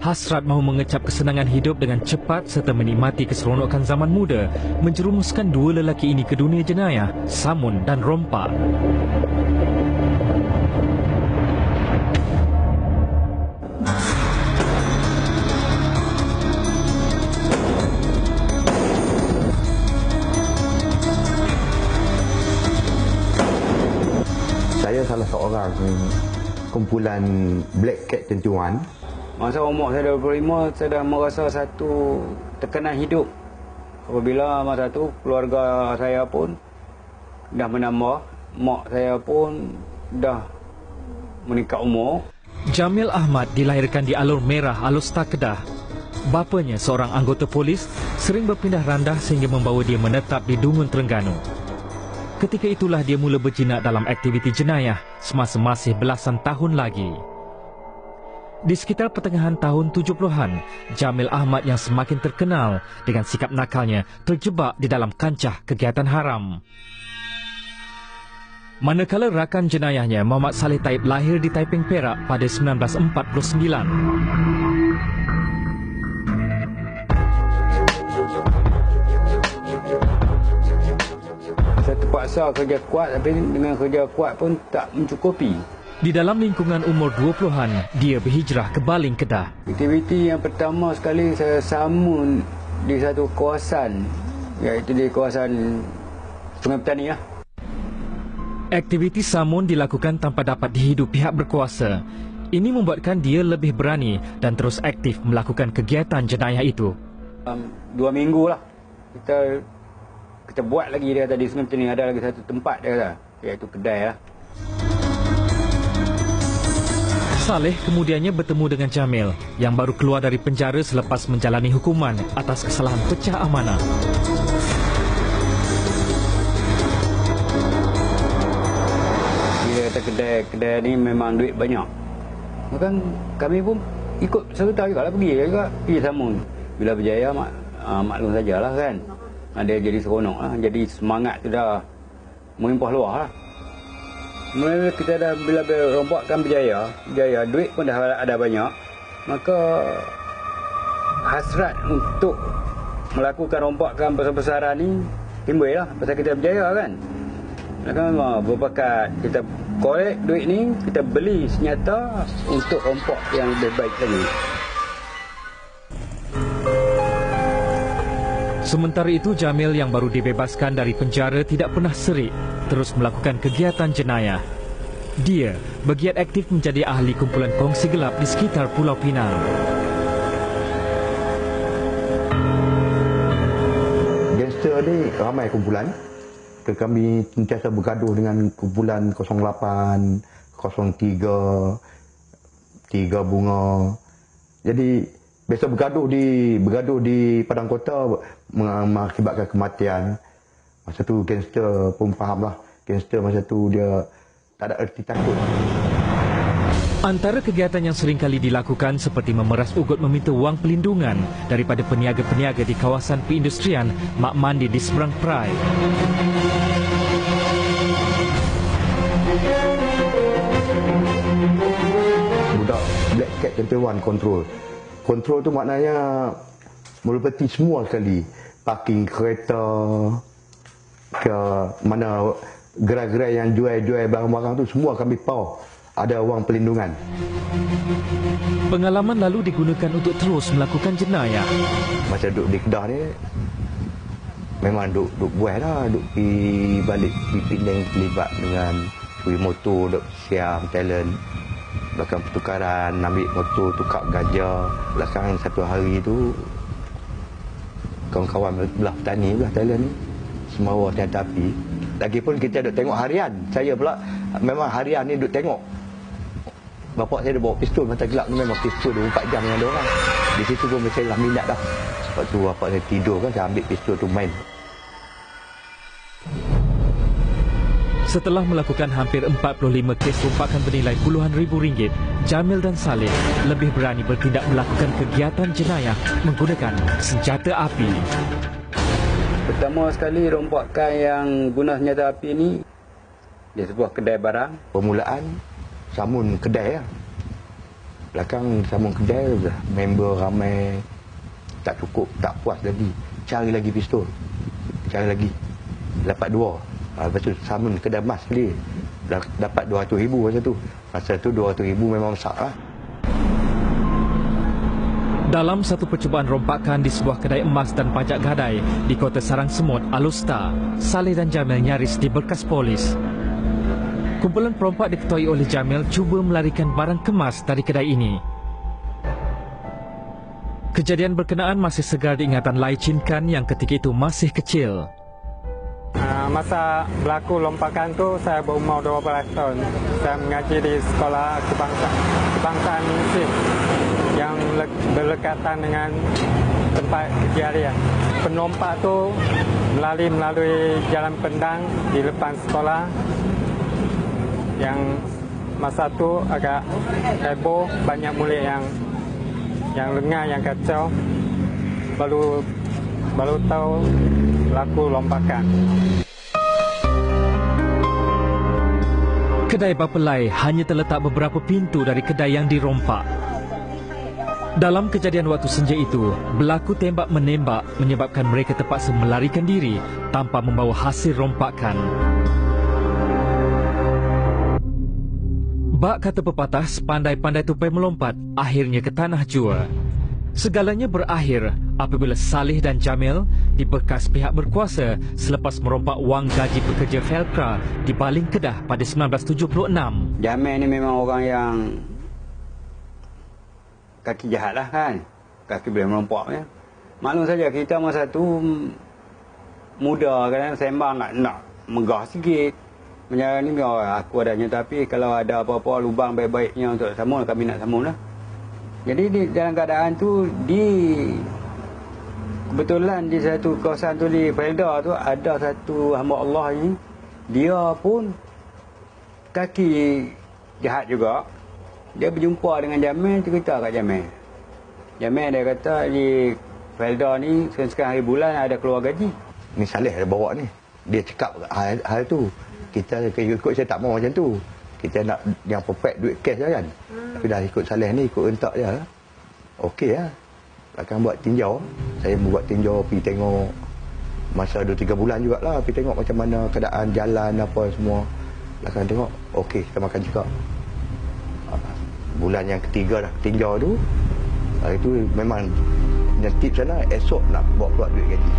hasrat mahu mengecap kesenangan hidup dengan cepat serta menikmati keseronokan zaman muda menjerumuskan dua lelaki ini ke dunia jenayah, samun dan rompak. Saya salah seorang kumpulan Black Cat 21. Masa umur saya 25, saya dah merasa satu tekanan hidup. Apabila masa tu keluarga saya pun dah menambah, mak saya pun dah meningkat umur. Jamil Ahmad dilahirkan di Alur Merah, Alor-Star, Kedah. Bapanya, seorang anggota polis, sering berpindah randah sehingga membawa dia menetap di Dungun, Terengganu. Ketika itulah dia mula berjinak dalam aktiviti jenayah semasa masih belasan tahun lagi. Di sekitar pertengahan tahun 70-an, Jamil Ahmad yang semakin terkenal dengan sikap nakalnya terjebak di dalam kancah kegiatan haram. Manakala rakan jenayahnya Muhammad Saleh Taib lahir di Taiping, Perak pada 1949. Saya terpaksa kerja kuat, tapi dengan kerja kuat pun tak mencukupi. Di dalam lingkungan umur 20-an, dia berhijrah ke Baling, Kedah. Aktiviti yang pertama sekali saya samun di satu kawasan, iaitu di kawasan Sungai Petani lah. Aktiviti samun dilakukan tanpa dapat dihidup pihak berkuasa. Ini membuatkan dia lebih berani dan terus aktif melakukan kegiatan jenayah itu. 2 minggu lah kita buat lagi, dia kata di Sungai Petani ada lagi satu tempat, dia kata, iaitu kedai lah. Saleh kemudiannya bertemu dengan Jamil yang baru keluar dari penjara selepas menjalani hukuman atas kesalahan pecah amanah. Dia kata kedai ni memang duit banyak. Maka kami pun ikut serta juga lah, pergi samun. Bila berjaya maklum sajalah kan. Dia jadi seronok lah, jadi semangat tu dah melimpah luar lah. Bila kita dah bila rompakkan berjaya, duit pun dah ada banyak, maka hasrat untuk melakukan rompakan besar-besaran ni timbul lah, pasal kita berjaya kan. Maka memang berbakat kita korek duit ni, kita beli senjata untuk rompak yang lebih baik lagi. Sementara itu, Jamil yang baru dibebaskan dari penjara tidak pernah serik, terus melakukan kegiatan jenayah. Dia bergiat aktif menjadi ahli kumpulan kongsi gelap di sekitar Pulau Pinang. Gangster ni ramai kumpulan. Kami sentiasa bergaduh dengan kumpulan 08, 03, 3 Bunga. Jadi biasa bergaduh di padang kota mengakibatkan kematian. Masa tu gangster pun faham lah. Gangster masa tu dia tak ada erti takut. Antara kegiatan yang sering kali dilakukan seperti memeras ugut meminta wang pelindungan daripada peniaga-peniaga di kawasan perindustrian Mak Mandi di seberang Perai. Budak Black Cat 21 kontrol. Kontrol tu maknanya meliputi semua sekali. Parking kereta, ke mana gerai-gerai yang jual barang-barang tu semua kami pau. Ada wang pelindungan. Pengalaman lalu digunakan untuk terus melakukan jenayah. Masa duduk di Kedah ni, memang duduk buat lah. Duduk pergi balik, pergi Penang terlibat dengan curi motor, duduk siam, talent. Belakang pertukaran, ambil motor, tukar gajah. Belakang satu hari tu, kawan-kawan belah petani, belah Thailand ni, Semawa senjata api. Lagipun kita duduk tengok harian. Saya pula memang harian ni duduk tengok. Bapak saya ada bawa pistol mata gelap ni, memang pistol 24 jam dengan dia orang. Di situ pun saya dah minat dah. Lepas tu bapak saya tidur kan, saya ambil pistol tu main. Setelah melakukan hampir 45 kes rompakan bernilai puluhan ribu ringgit, Jamil dan Saleh lebih berani bertindak melakukan kegiatan jenayah menggunakan senjata api. Pertama sekali rompakan yang guna senjata api ni di sebuah kedai barang. Permulaan samun kedai lah. Belakang sambung kedai, member ramai, tak cukup, tak puas lagi. Cari lagi pistol. Cari lagi. Dapat 2. Lepas tu sambung kedai emas sekali. Dapat 200,000 masa tu. Masa tu 200,000 memang besar lah. Dalam satu percubaan rompakan di sebuah kedai emas dan pajak gadai di kota Sarang Semut, Alustar, Saleh dan Jamil nyaris diberkas polis. Kumpulan perompak diketuai oleh Jamil cuba melarikan barang kemas dari kedai ini. Kejadian berkenaan masih segar diingatan Lai Chin Kan yang ketika itu masih kecil. Masa berlaku lompakan tu saya berumur 12 tahun. Saya mengaji di sekolah kebangsaan Mesir yang berdekatan dengan tempat kejadian. Penompak tu melalui jalan pendang di depan sekolah yang masa tu agak heboh, banyak mulut yang lengah, yang kacau. Baru tahu berlaku lompakan. Kedai Bapelai hanya terletak beberapa pintu dari kedai yang dirompak. Dalam kejadian waktu senja itu, berlaku tembak-menembak menyebabkan mereka terpaksa melarikan diri tanpa membawa hasil rompakan. Bak kata pepatah, sepandai-pandai tupai melompat, akhirnya ke tanah jua. Segalanya berakhir apabila Saleh dan Jamil diberkas pihak berkuasa selepas merompak wang gaji pekerja Felcra di Baling Kedah pada 1976. Jamil ni memang orang yang kaki jahat lah kan. Kaki boleh merompak ya. Maklum saja kita masa tu muda kan, sembang nak megah sikit. Macam ni aku adanya, tapi kalau ada apa-apa lubang baik-baiknya untuk sambung, kami nak sambung lah. Jadi dalam keadaan tu kebetulan di satu kawasan tu di Felda tu ada satu hamba Allah ni, dia pun kaki jahat juga. Dia berjumpa dengan Jamil, cerita kat Jamil. Jamil dia kata di Felda ni sekarang hari bulan ada keluar gaji. Ni Saleh ada bawa ni. Dia cakap hal tu. Kita ikut saya tak mau macam tu. Kita nak yang perfect duit cash je kan. Tapi dah ikut Saleh ni, ikut rentak je lah. Okey lah. Akan buat tinjau. Saya buat tinjau, pergi tengok. Masa 2-3 bulan jugalah. Pergi tengok macam mana keadaan jalan apa semua. Akan tengok, okey kita makan juga. Bulan yang ketiga dah tinjau tu. Hari tu memang yang tip sana, esok nak bawa keluar duit gaji.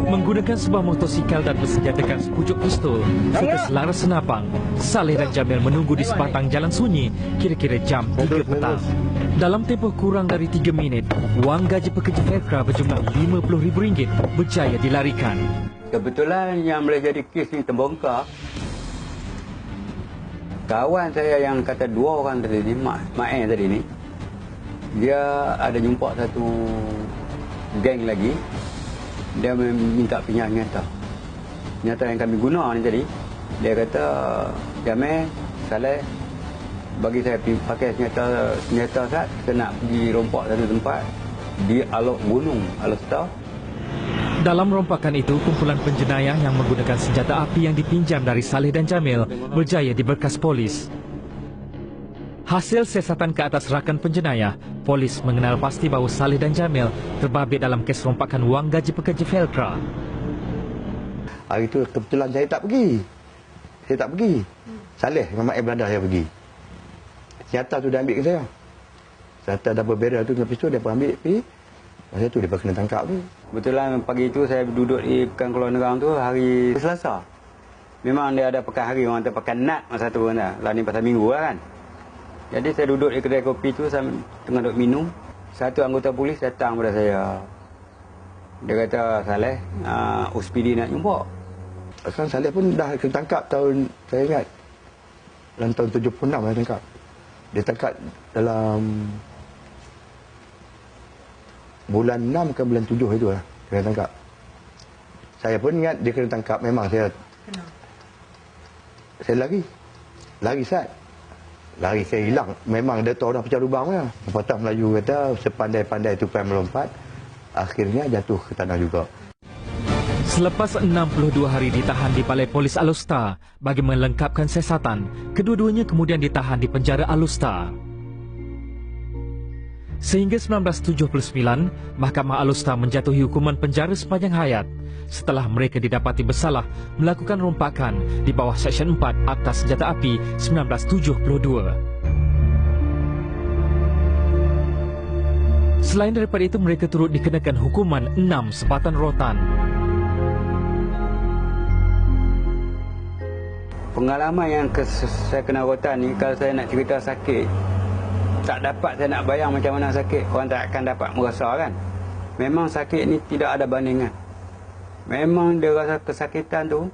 Menggunakan sebuah motosikal dan bersenjatakan sepucuk pistol serta selaras senapang, Saleh dan Jamil menunggu di sebatang jalan sunyi kira-kira jam 3 petang. Dalam tempoh kurang dari 3 minit, wang gaji pekerja Felcra berjumlah RM50,000 berjaya dilarikan. Kebetulan yang boleh jadi kes ni terbongkar, kawan saya yang kata 2 orang tadi ni, Mak tadi ni, dia ada jumpa satu geng lagi. Dia minta pinjam nyata yang kami guna ni tadi. Dia kata, Jamil, Saleh, bagi saya pakai senjata sat, kita nak pergi rompak satu tempat di Alok Gunung, Alustar. Dalam rompakan itu, kumpulan penjenayah yang menggunakan senjata api yang dipinjam dari Saleh dan Jamil berjaya diberkas polis. Hasil siasatan ke atas rakan penjenayah, polis mengenal pasti bahawa Saleh dan Jamil terbabit dalam kes rompakan wang gaji pekerja Felcra. Hari tu kebetulan saya tak pergi. Saleh dengan Mak Belanda saya pergi. Senjata tu dia ambil ke saya. Senjata double barrel tu dengan pistol dia pun ambil pergi. Masa tu dia kena tangkap tu. Kebetulan pagi tu saya duduk di Pekan Keluar Negara tu hari Selasa. Memang dia ada pekan hari, orang kata pekan nat masa tu kan. Lah ni pasal minggu lah kan. Jadi saya duduk di kedai kopi tu, saya tengah duduk minum. Satu anggota polis datang pada saya. Dia kata, Saleh, USPD nak jumpa. Kan Saleh pun dah kena tangkap tahun, saya ingat, dalam tahun 76 dia tangkap. Dia tangkap dalam bulan 6 ke bulan 7 itu lah. Dia kena tangkap. Saya pun ingat dia kena tangkap, memang saya... Saya lari sat. Lari saya hilang. Memang dia tahu dah pecah lubang punya. Pepatah Melayu kata sepandai-pandai tupai melompat, akhirnya jatuh ke tanah juga. Selepas 62 hari ditahan di Balai Polis Alor bagi melengkapkan siasatan, kedua-duanya kemudian ditahan di penjara Alor. Sehingga 1979, Mahkamah Alor menjatuhi hukuman penjara sepanjang hayat setelah mereka didapati bersalah melakukan rompakan di bawah Seksyen 4 Akta Senjata Api 1972. Selain daripada itu, mereka turut dikenakan hukuman 6 sebatan rotan. Pengalaman yang saya kena rotan ni, kalau saya nak cerita sakit, tak dapat saya nak bayang macam mana sakit. Orang tak akan dapat merasa kan. Memang sakit ni tidak ada bandingan. Memang dia rasa kesakitan tu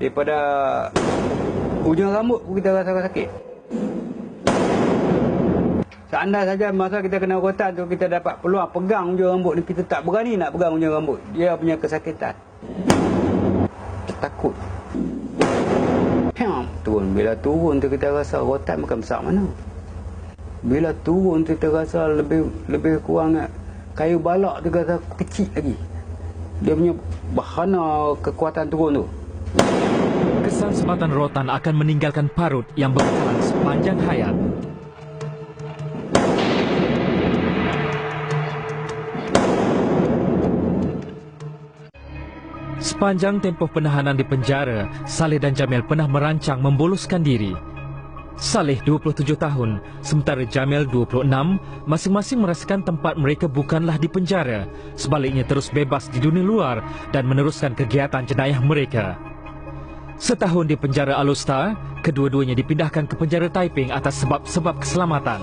daripada ujung rambut pun kita rasa sakit. Seandainya saja masa kita kena rotan tu kita dapat peluang pegang ujung rambut ni, kita tak berani nak pegang ujung rambut. Dia punya kesakitan. Kita takut. Turun. Bila turun tu kita rasa rotan bukan besar mana. Bila turun tu kita rasa lebih kurang kayu balak tu rasa kecil lagi. Dia punya bahana kekuatan turun tu. Kesan sebatan rotan akan meninggalkan parut yang bertahan sepanjang hayat. Sepanjang tempoh penahanan di penjara, Saleh dan Jamil pernah merancang memboloskan diri. Saleh 27 tahun, sementara Jamil 26, masing-masing merasakan tempat mereka bukanlah di penjara, sebaliknya terus bebas di dunia luar dan meneruskan kegiatan jenayah mereka. Setahun di penjara Alor, kedua-duanya dipindahkan ke penjara Taiping atas sebab-sebab keselamatan.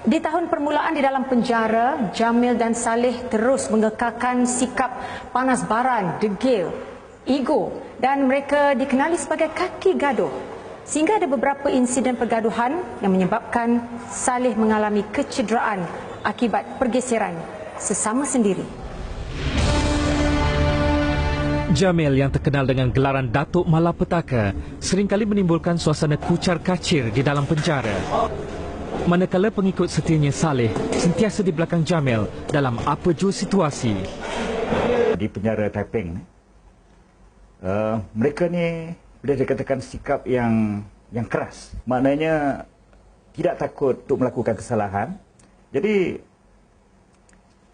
Di tahun permulaan di dalam penjara, Jamil dan Saleh terus mengekalkan sikap panas baran, degil, ego dan mereka dikenali sebagai kaki gaduh. Sehingga ada beberapa insiden pergaduhan yang menyebabkan Saleh mengalami kecederaan akibat pergeseran sesama sendiri. Jamil yang terkenal dengan gelaran Datuk Malapetaka seringkali menimbulkan suasana kucar kacir di dalam penjara. Manakala pengikut setianya Saleh sentiasa di belakang Jamil dalam apa jua situasi. Di penjara Taiping, mereka ni boleh dikatakan sikap yang keras. Maknanya tidak takut untuk melakukan kesalahan. Jadi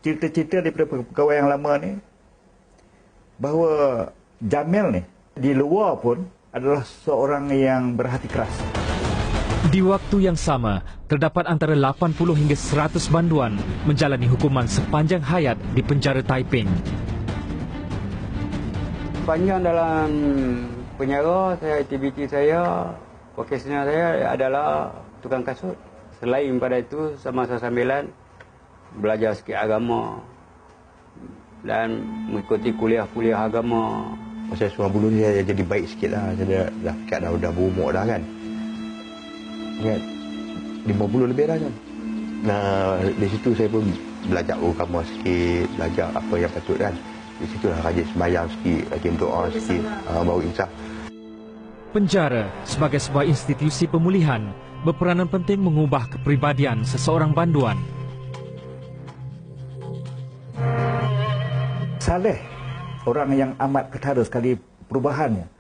cerita-cerita daripada pegawai yang lama ni bahawa Jamil ni di luar pun adalah seorang yang berhati keras. Di waktu yang sama, terdapat antara 80 hingga 100 banduan menjalani hukuman sepanjang hayat di penjara Taiping. Sepanjang dalam penjara, aktiviti saya, vokasional saya adalah tukang kasut. Selain pada itu, semasa sambilan belajar sikit agama dan mengikuti kuliah-kuliah agama. Saya seorang bulu ni saya jadi baik sikit lah. Saya dah berumur dah kan. Ingat 50 lebih dah kan. Nah, di situ saya pun belajar agama sikit, belajar apa yang patut kan. Di situ lah rajin sembahyang sikit, rajin doa sikit, baru insaf. Penjara sebagai sebuah institusi pemulihan berperanan penting mengubah kepribadian seseorang banduan. Saleh, orang yang amat ketara sekali perubahannya.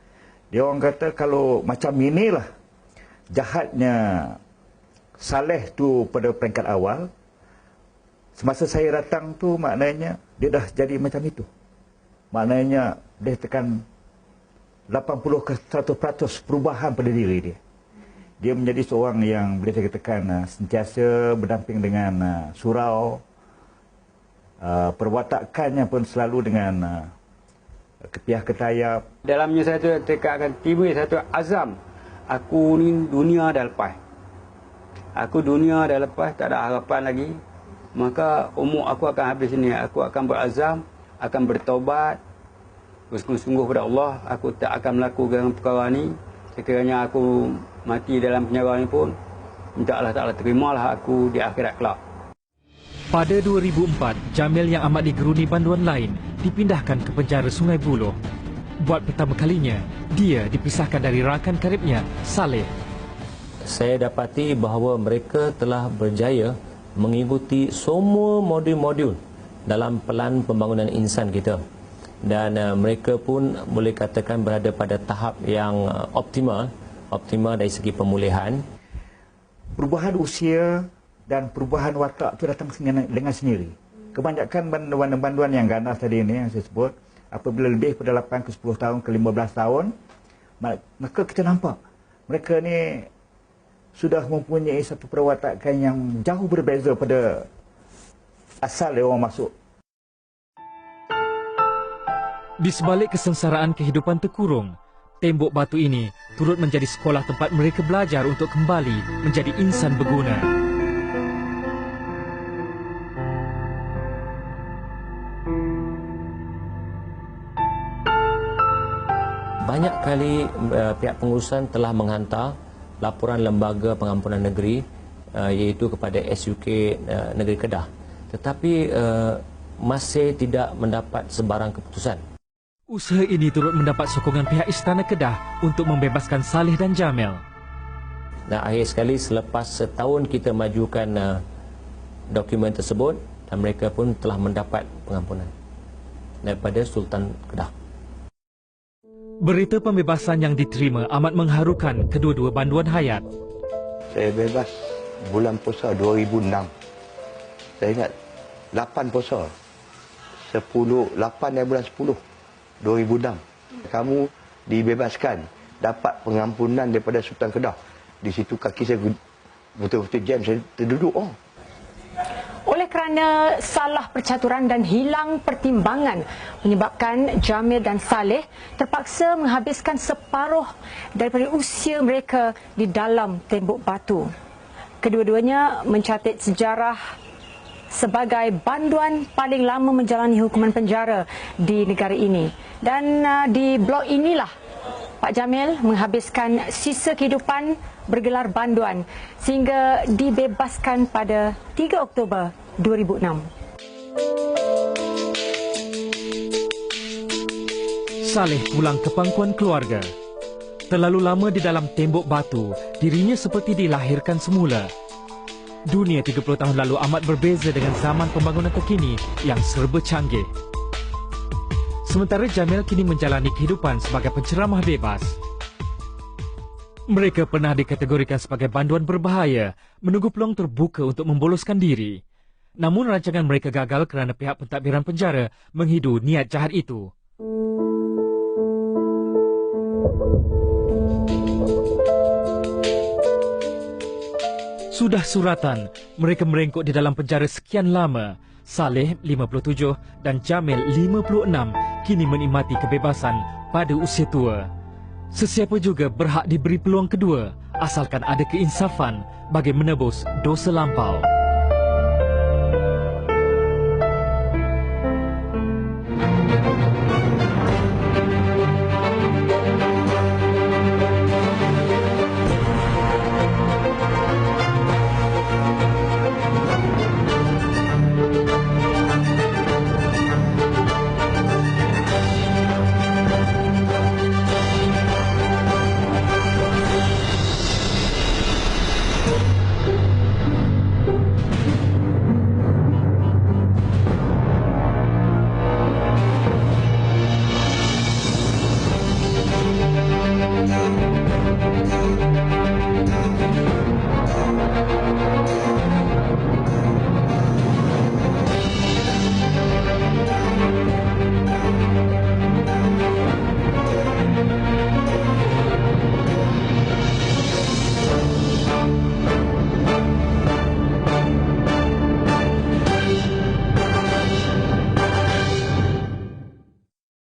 Dia orang kata kalau macam inilah jahatnya Saleh tu pada peringkat awal, semasa saya datang tu maknanya dia dah jadi macam itu. Maknanya dia tekan 80 ke 100% perubahan pada diri dia. Dia menjadi seorang yang boleh saya katakan sentiasa berdamping dengan surau. Perwatakannya pun selalu dengan kepiah ketayap. Dalamnya saya tu akan timbul satu azam. Aku ni dunia dah lepas. Aku dunia dah lepas, tak ada harapan lagi. Maka umur aku akan habis ini. Aku akan berazam, akan bertaubat. Bersungguh-sungguh kepada Allah. Aku tak akan melakukan perkara ni. Sekiranya aku mati dalam penjara ni pun, minta Allah Ta'ala terimalah aku di akhirat kelak. Pada 2004, Jamil yang amat digeruni banduan lain dipindahkan ke penjara Sungai Buloh. Buat pertama kalinya, dia dipisahkan dari rakan karibnya, Saleh. Saya dapati bahawa mereka telah berjaya mengikuti semua modul-modul dalam pelan pembangunan insan kita. Dan mereka pun boleh katakan berada pada tahap yang optimal dari segi pemulihan. Perubahan usia dan perubahan watak itu datang dengan sendiri. Kebanyakan banduan-banduan yang ganas tadi ini yang saya sebut, apabila lebih pada 8 ke 10 tahun ke 15 tahun, maka kita nampak mereka ni sudah mempunyai satu perwatakan yang jauh berbeza pada asal dia orang masuk. Di sebalik kesengsaraan kehidupan terkurung, tembok batu ini turut menjadi sekolah tempat mereka belajar untuk kembali menjadi insan berguna. Banyak kali pihak pengurusan telah menghantar laporan Lembaga Pengampunan Negeri iaitu kepada SUK Negeri Kedah. Tetapi masih tidak mendapat sebarang keputusan. Usaha ini turut mendapat sokongan pihak Istana Kedah untuk membebaskan Saleh dan Jamil. Dan akhir sekali selepas setahun kita majukan dokumen tersebut, dan mereka pun telah mendapat pengampunan daripada Sultan Kedah. Berita pembebasan yang diterima amat mengharukan kedua-dua banduan hayat. Saya bebas bulan puasa 2006. Saya ingat 8 puasa. 8 bulan 10 2006. Kamu dibebaskan, dapat pengampunan daripada Sultan Kedah. Di situ kaki saya betul-betul jam, saya terduduk. Oleh kerana salah percaturan dan hilang pertimbangan menyebabkan Jamil dan Saleh terpaksa menghabiskan separuh daripada usia mereka di dalam tembok batu. Kedua-duanya mencatat sejarah sebagai banduan paling lama menjalani hukuman penjara di negara ini. Dan di blok inilah Pak Jamil menghabiskan sisa kehidupan bergelar banduan sehingga dibebaskan pada 3 Oktober 2006. Saleh pulang ke pangkuan keluarga. Terlalu lama di dalam tembok batu, dirinya seperti dilahirkan semula. Dunia 30 tahun lalu amat berbeza dengan zaman pembangunan terkini yang serba canggih. Sementara Jamil kini menjalani kehidupan sebagai penceramah bebas. Mereka pernah dikategorikan sebagai banduan berbahaya, menunggu peluang terbuka untuk memboloskan diri. Namun rancangan mereka gagal kerana pihak pentadbiran penjara menghidu niat jahat itu. Sudah suratan, mereka merengkuk di dalam penjara sekian lama. Saleh 57 dan Jamil 56 kini menikmati kebebasan pada usia tua. Sesiapa juga berhak diberi peluang kedua asalkan ada keinsafan bagi menebus dosa lampau.